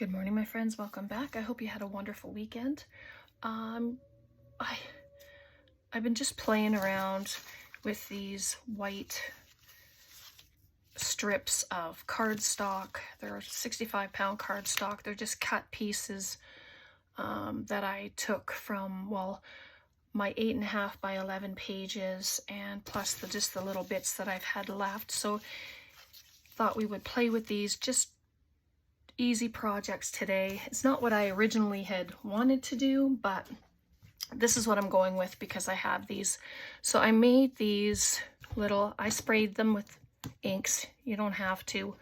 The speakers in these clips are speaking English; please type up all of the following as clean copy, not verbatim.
Good morning, my friends. Welcome back. I hope you had a wonderful weekend. I I've been just playing around with these white strips of cardstock. They're 65-pound cardstock. They're just cut pieces that I took from, well, my 8.5 by 11 pages, and plus just the little bits that I've had left. So thought we would play with these, just easy projects today. It's not what I originally had wanted to do, but this is what I'm going with because I have these. So I made these I sprayed them with inks. You don't have to,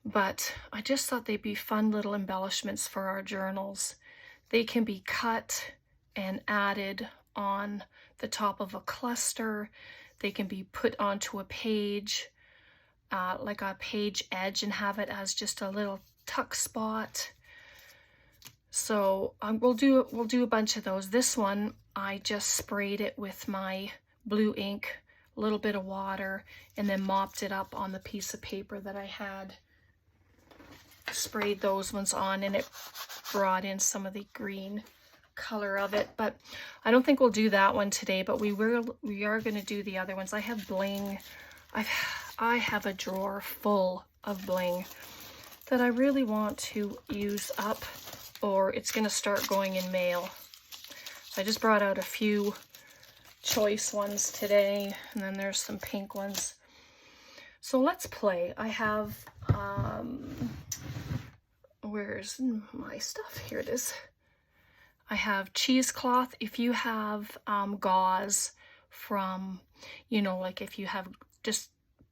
but I just thought they'd be fun little embellishments for our journals. They can be cut and added on the top of a cluster. They can be put onto a page, like a page edge, and have it as just a little tuck spot. So we'll do a bunch of those. This one, I just sprayed it with my blue ink, a little bit of water, and then mopped it up on the piece of paper that I had. Sprayed those ones on, and it brought in some of the green color of it. But I don't think we'll do that one today, but we are going to do the other ones. I have bling. I have a drawer full of bling that I really want to use up, or it's going to start going in mail. So I just brought out a few choice ones today, and then there's some pink ones. So let's play. I have, where's my stuff? Here it is. I have cheesecloth. If you have gauze from, like if you have just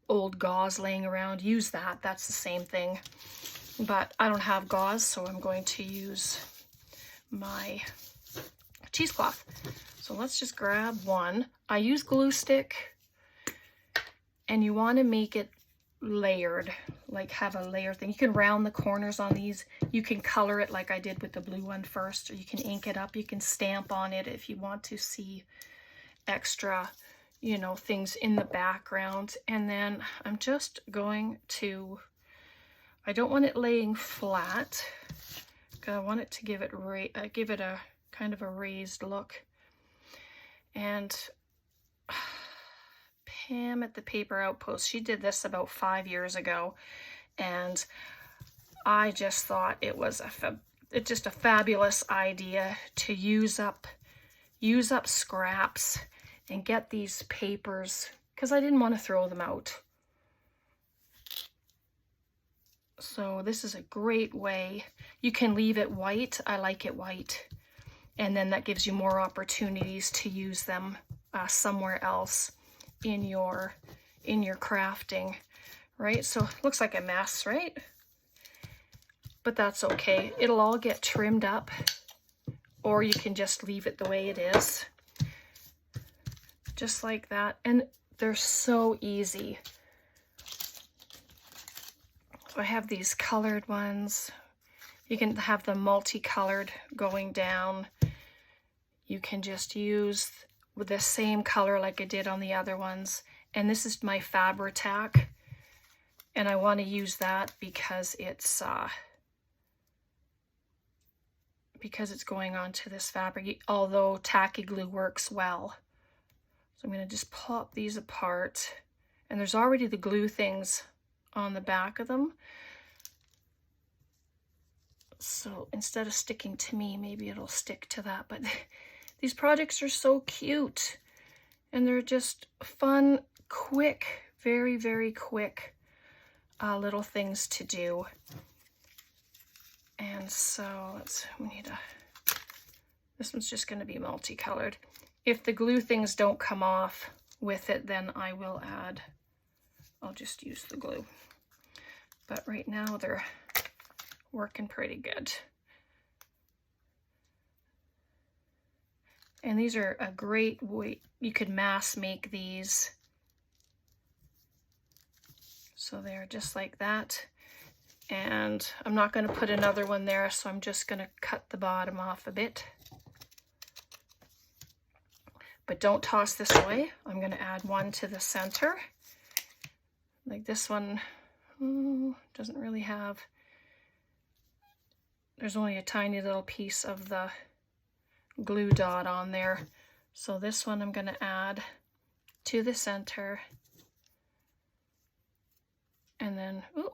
old gauze laying around, use that. That's the same thing. But I don't have gauze, so I'm going to use my cheesecloth. So let's just grab one. I use glue stick, and you want to make it layered, like have a layer thing. You can round the corners on these. You can color it like I did with the blue one first, or you can ink it up. You can stamp on it if you want to see extra, things in the background. And then I'm just going to, I don't want it laying flat, because I want it to give it a kind of a raised look. And Pam at the Paper Outpost, she did this about 5 years ago, and I just thought it was it's just a fabulous idea to use up scraps and get these papers, because I didn't want to throw them out. So this is a great way. You can leave it white. I like it white. And then that gives you more opportunities to use them somewhere else in your crafting, right? So it looks like a mess, right? But that's okay. It'll all get trimmed up, or you can just leave it the way it is. Just like that. And they're so easy. So I have these colored ones. You can have them multicolored going down. You can just use with the same color like I did on the other ones. And this is my Fabri-Tac, and I want to use that because it's going onto this fabric, although tacky glue works well. So I'm going to just pop these apart, and there's already the glue things on the back of them. So instead of sticking to me, maybe it'll stick to that. But these projects are so cute, and they're just fun, quick, very, very quick little things to do. And so this one's just going to be multicolored. If the glue things don't come off with it, then I'll just use the glue. But right now they're working pretty good. And these are a great way, you could mass make these. So they're just like that. And I'm not going to put another one there, so I'm just going to cut the bottom off a bit. But don't toss this away. I'm going to add one to the center. Like this one doesn't really have there's only a tiny little piece of the glue dot on there. So this one I'm going to add to the center. And then, ooh,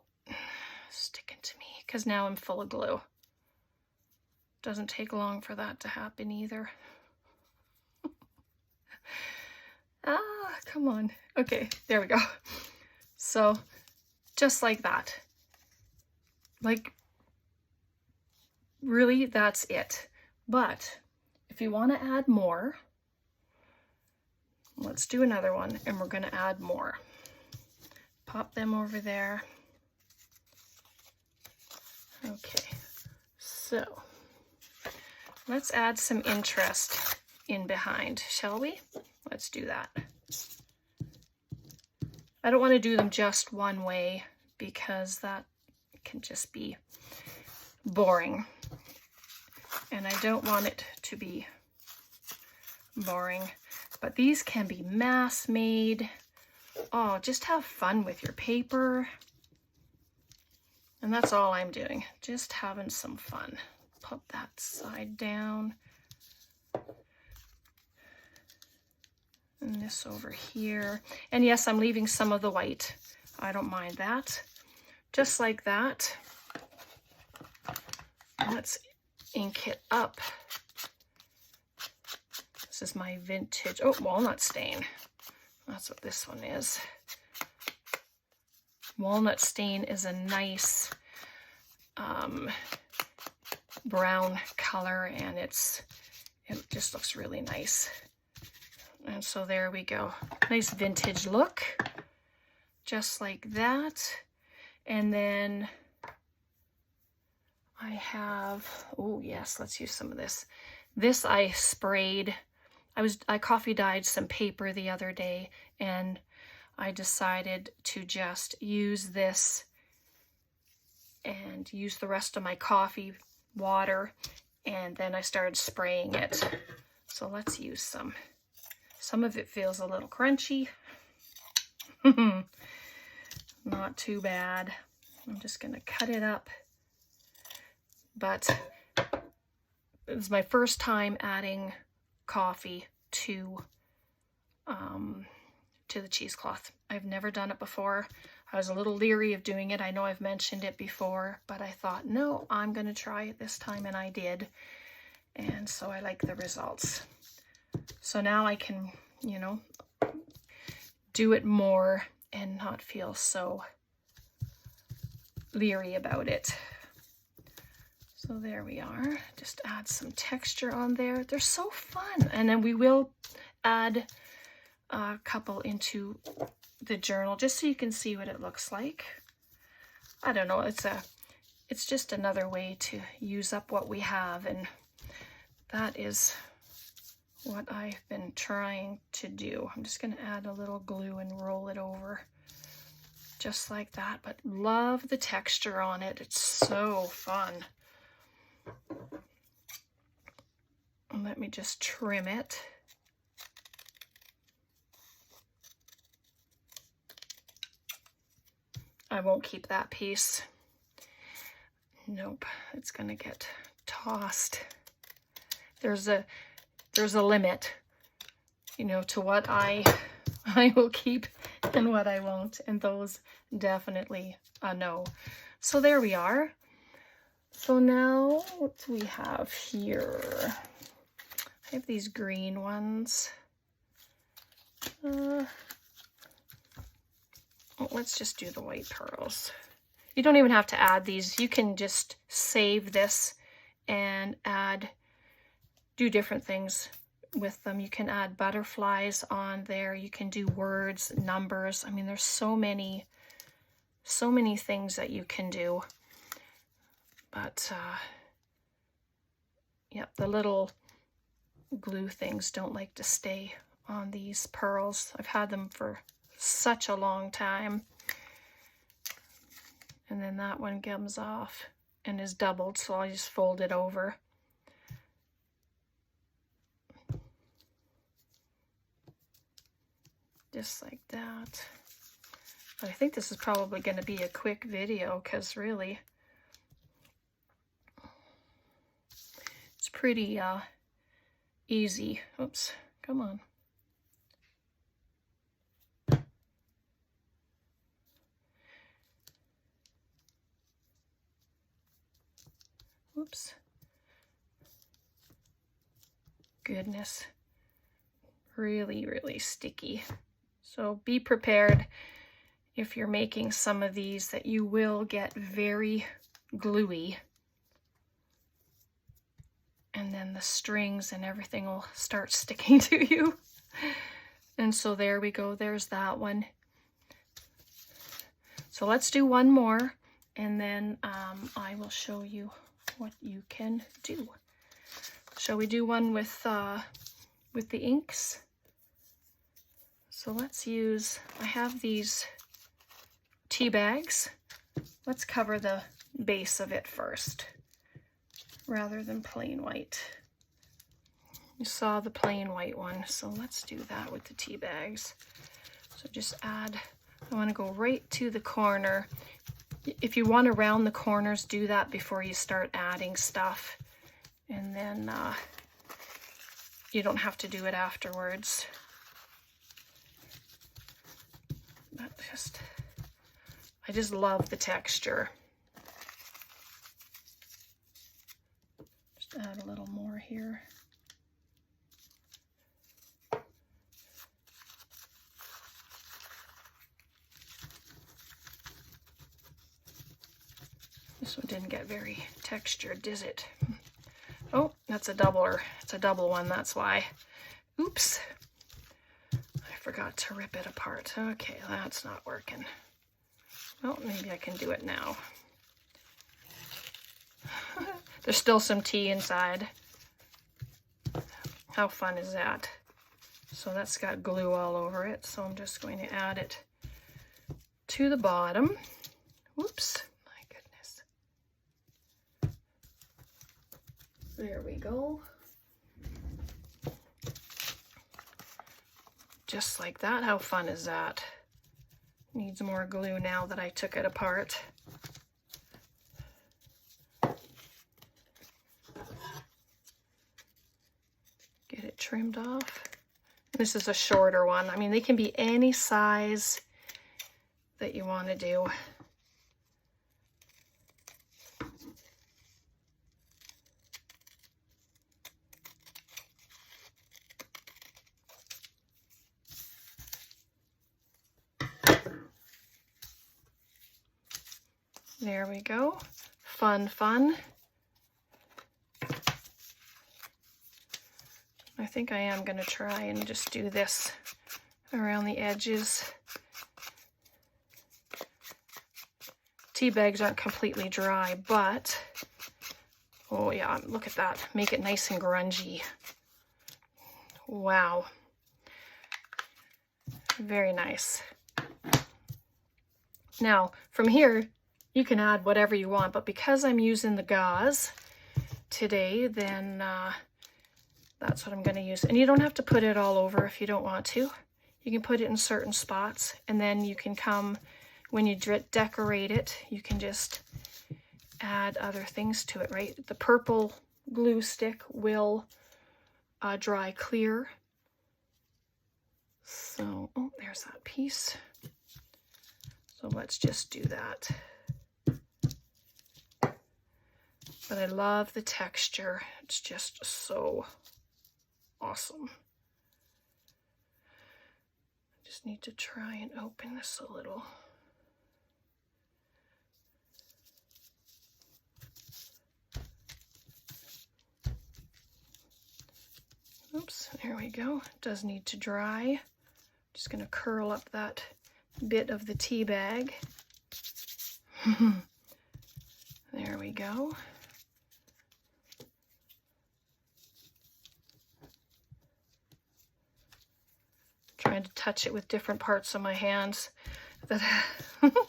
sticking to me, because now I'm full of glue. Doesn't take long for that to happen either. Ah, come on. Okay, there we go. So, just like that. Like, really, that's it. But, if you want to add more, let's do another one, and we're going to add more. Pop them over there. Okay, so let's add some interest in behind, shall we? Let's do that. I don't want to do them just one way because that can just be boring. And I don't want it to be boring. But these can be mass made. Oh, just have fun with your paper. And that's all I'm doing. Just having some fun. Put that side down. And this over here. And yes, I'm leaving some of the white. I don't mind that. Just like that. Let's ink it up. This is my vintage, oh, walnut stain. That's what this one is. Walnut stain is a nice brown color, and it just looks really nice. And so there we go. Nice vintage look, just like that. And then I have, oh yes, let's use some of this. This I sprayed. I coffee dyed some paper the other day, and I decided to just use this and use the rest of my coffee water, and then I started spraying it. So let's use some. Some of it feels a little crunchy. Not too bad. I'm just going to cut it up. But it's my first time adding coffee to the cheesecloth. I've never done it before. I was a little leery of doing it. I know I've mentioned it before, but I thought, no, I'm going to try it this time, and I did. And so I like the results. So now I can, you know, do it more and not feel so leery about it. So there we are. Just add some texture on there. They're so fun. And then we will add a couple into the journal just so you can see what it looks like. I don't know, it's just another way to use up what we have, and that is what I've been trying to do. I'm just going to add a little glue and roll it over just like that, but love the texture on it. It's so fun. And let me just trim it. I won't keep that piece. Nope, it's gonna get tossed. There's a limit, you know, to what I will keep and what I won't, and those definitely a no. So there we are. So now what do we have here? I have these green ones. Let's just do the white pearls. You don't even have to add these. You can just save this and do different things with them. You can add butterflies on there. You can do words, numbers. I mean, there's so many things that you can do. But, yep, the little glue things don't like to stay on these pearls. I've had them for such a long time. And then that one comes off and is doubled, so I'll just fold it over. Just like that. But I think this is probably going to be a quick video, because really, pretty easy. Oops, come on. Oops. Goodness. Really, really sticky. So be prepared if you're making some of these that you will get very gluey. And then the strings and everything will start sticking to you. And so there we go, there's that one. So let's do one more, and then I will show you what you can do. Shall we do one with the inks? So let's use, I have these tea bags. Let's cover the base of it first, rather than plain white. You saw the plain white one, so let's do that with the tea bags. So just add, I want to go right to the corner. If you want to round the corners, do that before you start adding stuff. And then you don't have to do it afterwards. But I just love the texture. Just add a little more here. This one didn't get very textured, does it? Oh, that's a doubler. It's a double one, that's why. Oops. I forgot to rip it apart. Okay, that's not working. Well, maybe I can do it now. There's still some tea inside. How fun is that? So that's got glue all over it, so I'm just going to add it to the bottom. Whoops. There we go. Just like that. How fun is that? Needs more glue now that I took it apart. Get it trimmed off. This is a shorter one. I mean, they can be any size that you want to do. There we go. Fun, fun. I think I am going to try and just do this around the edges. Tea bags aren't completely dry, but oh yeah, look at that. Make it nice and grungy. Wow. Very nice. Now, from here, you can add whatever you want, but because I'm using the gauze today, then that's what I'm going to use. And you don't have to put it all over if you don't want to. You can put it in certain spots, and then you can come, when you decorate it, you can just add other things to it, right? The purple glue stick will dry clear. So, oh, there's that piece. So let's just do that. But I love the texture. It's just so awesome. I just need to try and open this a little. Oops, there we go. It does need to dry. Just going to curl up that bit of the tea bag. There we go. Trying to touch it with different parts of my hands that,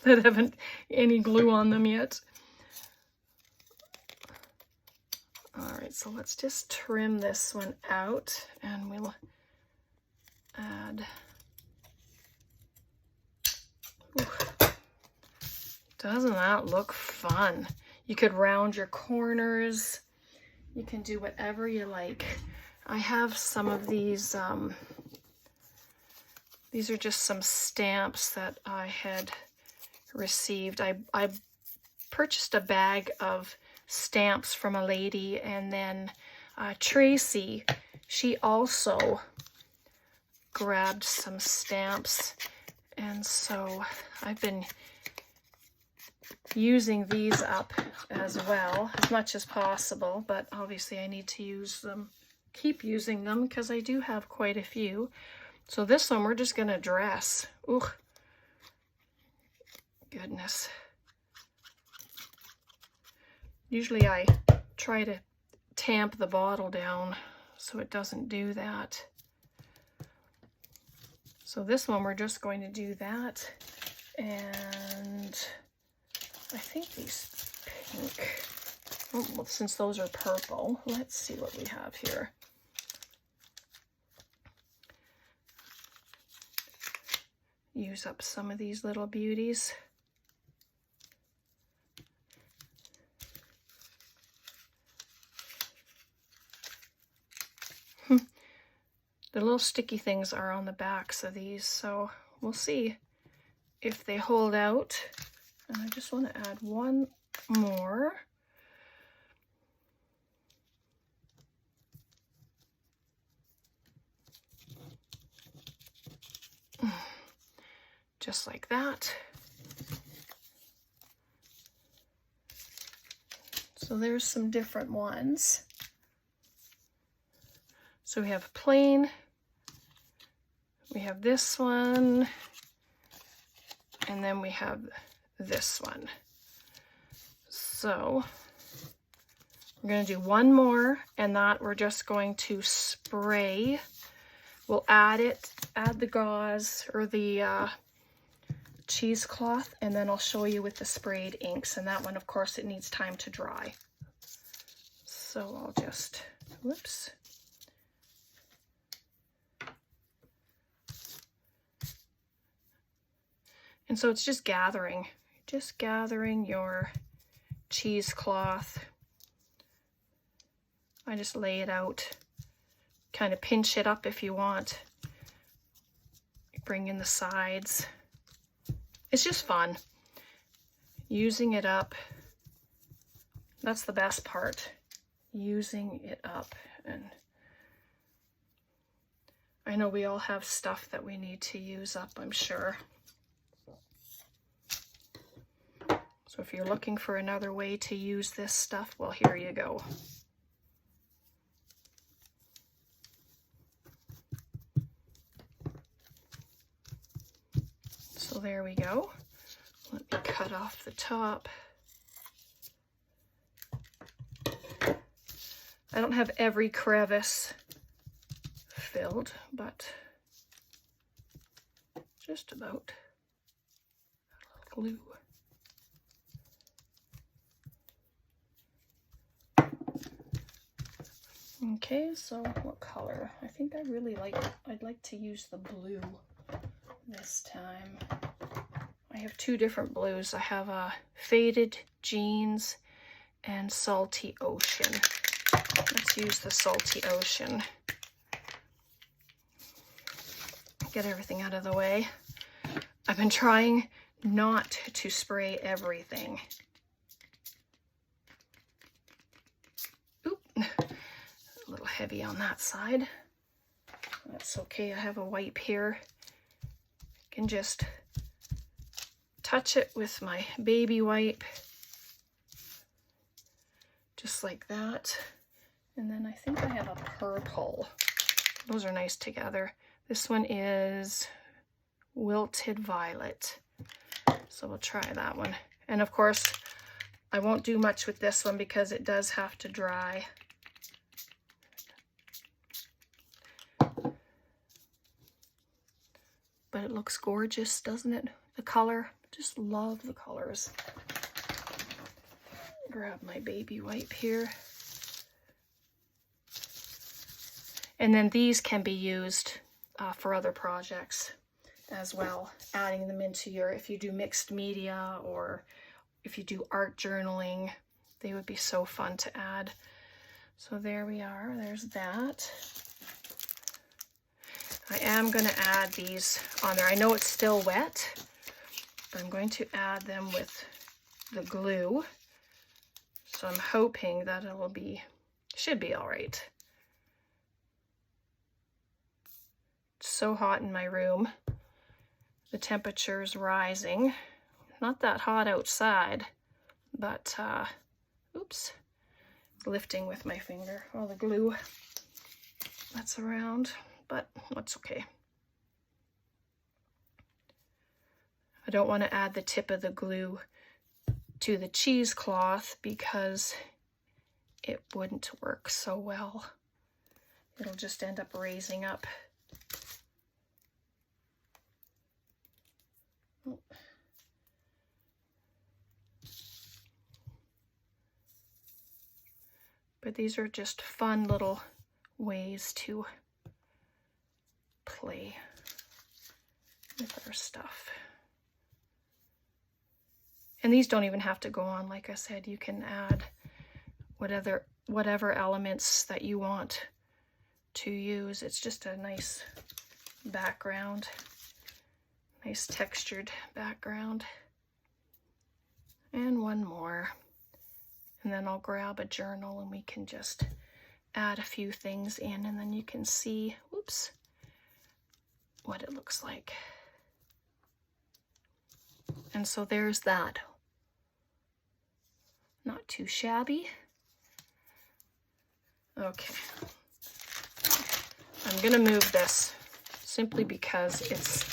that haven't any glue on them yet. All right, so let's just trim this one out, and we'll add. Ooh. Doesn't that look fun? You could round your corners. You can do whatever you like. I have some of these are just some stamps that I had received. I purchased a bag of stamps from a lady, and then Tracy, she also grabbed some stamps, and so I've been using these up as well as much as possible, but obviously I need to use them, keep using them, because I do have quite a few. So this one we're just gonna dress. Ooh, goodness. Usually I try to tamp the bottle down so it doesn't do that. So this one we're just going to do that, and I think these pink, oh, well, since those are purple, let's see what we have here. Use up some of these little beauties. The little sticky things are on the backs of these, so we'll see if they hold out. And I just want to add one more. Just like that. So there's some different ones. So we have plain, we have this one, and then we have this one. So we're going to do one more, and that we're just going to spray. We'll add the gauze or the cheesecloth, and then I'll show you with the sprayed inks. And that one, of course, it needs time to dry. So I'll just, whoops. And so it's just gathering your cheesecloth. I just lay it out, kind of pinch it up if you want. Bring in the sides. It's just fun. Using it up, that's the best part. Using it up. And I know we all have stuff that we need to use up, I'm sure. So if you're looking for another way to use this stuff, well, here you go. So there we go. Let me cut off the top. I don't have every crevice filled, but just about. A little glue. Okay, so what color? I think I'd like to use the blue this time. I have two different blues. I have a Faded Jeans and Salty Ocean. Let's use the Salty Ocean. Get everything out of the way. I've been trying not to spray everything. Oop. A little heavy on that side. That's okay. I have a wipe here. I can just touch it with my baby wipe. Just like that. And then I think I have a purple. Those are nice together. This one is Wilted Violet. So we'll try that one. And of course, I won't do much with this one because it does have to dry. But it looks gorgeous, doesn't it? The color, just love the colors. Grab my baby wipe here. And then these can be used for other projects as well. Adding them into your, if you do mixed media or if you do art journaling, they would be so fun to add. So there we are, there's that. I am going to add these on there. I know it's still wet, but I'm going to add them with the glue. So I'm hoping that it will be, should be all right. It's so hot in my room. The temperature's rising. Not that hot outside, but, oops, lifting with my finger, all the glue that's around, but that's okay. I don't want to add the tip of the glue to the cheesecloth because it wouldn't work so well. It'll just end up raising up. Oh. But these are just fun little ways to play with our stuff. And these don't even have to go on. Like I said, you can add whatever elements that you want to use. It's just a nice background, nice textured background. And one more. And then I'll grab a journal and we can just add a few things in, and then you can see, whoops, what it looks like. And so there's that. Not too shabby. Okay. I'm gonna move this simply because it's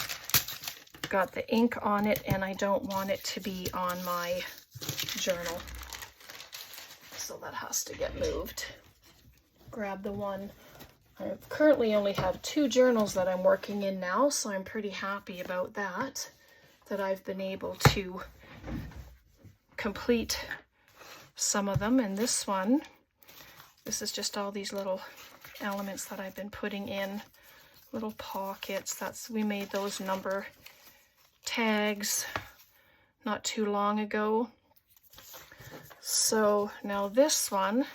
got the ink on it and I don't want it to be on my journal. So that has to get moved. Grab the one. I currently only have 2 journals that I'm working in now, so I'm pretty happy about that I've been able to complete some of them. And this one, this is just all these little elements that I've been putting in, little pockets. We made those number tags not too long ago. So now this one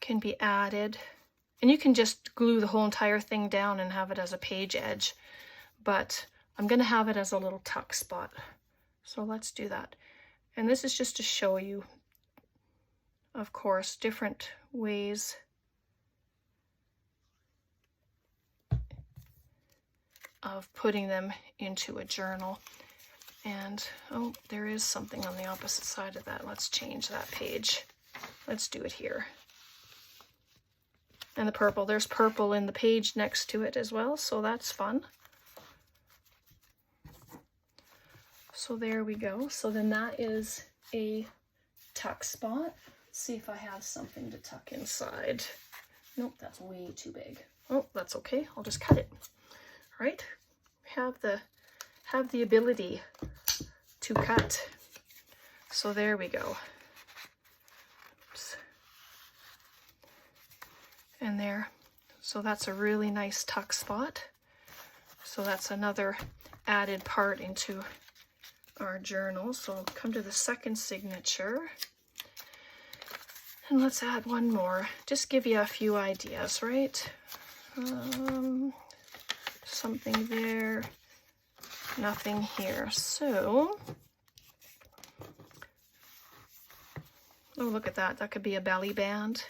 can be added, and you can just glue the whole entire thing down and have it as a page edge, but I'm going to have it as a little tuck spot. So let's do that. And this is just to show you, of course, different ways of putting them into a journal. And, oh, there is something on the opposite side of that. Let's change that page. Let's do it here. And the purple, there's purple in the page next to it as well, so that's fun. So there we go. So then that is a tuck spot. Let's see if I have something to tuck inside. Nope, that's way too big. Oh, that's okay. I'll just cut it. All right. Have the ability to cut. So there we go. Oops. And there. So that's a really nice tuck spot. So that's another added part into our journal. So I'll come to the second signature. And let's add one more. Just give you a few ideas, right? Something there. Nothing here. So, oh, look at that. That could be a belly band.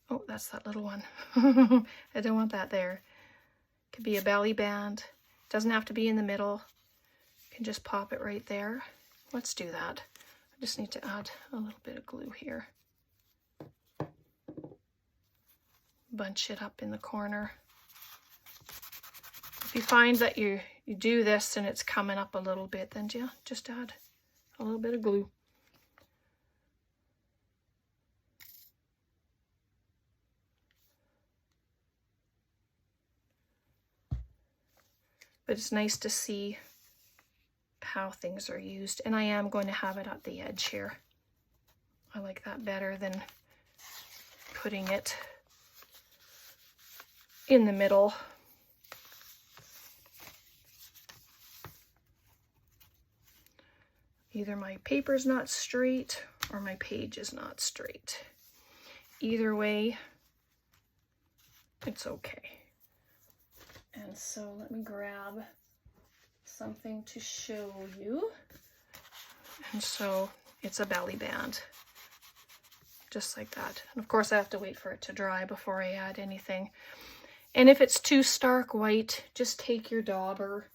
Oh, that's that little one. I don't want that there. Could be a belly band. Doesn't have to be in the middle. You can just pop it right there. Let's do that. I just need to add a little bit of glue here. Bunch it up in the corner. If you find that you do this and it's coming up a little bit, then yeah, just add a little bit of glue. But it's nice to see how things are used. And I am going to have it at the edge here. I like that better than putting it in the middle. Either my paper's not straight or my page is not straight. Either way, it's okay. And so let me grab something to show you. And so it's a belly band, just like that. And of course I have to wait for it to dry before I add anything. And if it's too stark white, just take your dauber.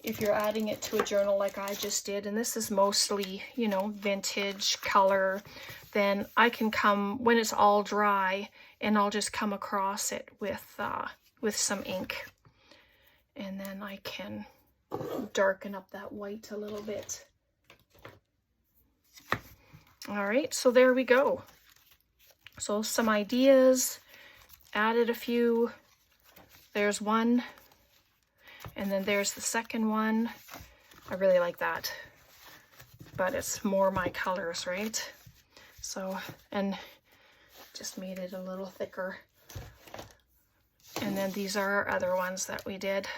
If you're adding it to a journal like I just did, and this is mostly, you know, vintage color, then I can come, when it's all dry, and I'll just come across it with some ink. And then I can darken up that white a little bit. All right, so there we go. So some ideas, added a few. There's one, and then there's the second one. I really like that, but it's more my colors, right? So, and just made it a little thicker. And then these are our other ones that we did.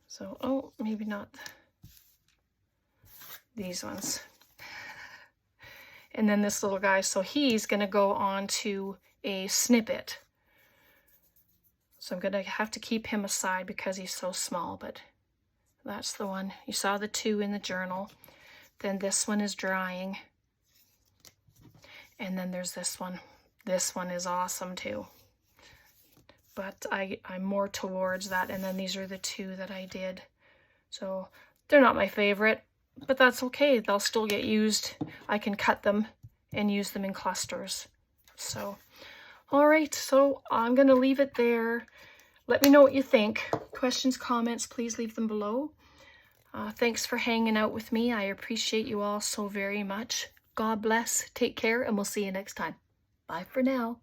So, oh, maybe not these ones. And then this little guy, so he's gonna go on to a snippet. So I'm gonna have to keep him aside because he's so small, but that's the one. You saw the two in the journal. Then this one is drying. And then there's this one. This one is awesome too. But I'm more towards that. And then these are the two that I did. So they're not my favorite, but that's okay. They'll still get used. I can cut them and use them in clusters. So, all right, so I'm gonna leave it there. Let me know what you think. Questions, comments, please leave them below. Thanks for hanging out with me. I appreciate you all so very much. God bless, take care, and we'll see you next time. Bye for now.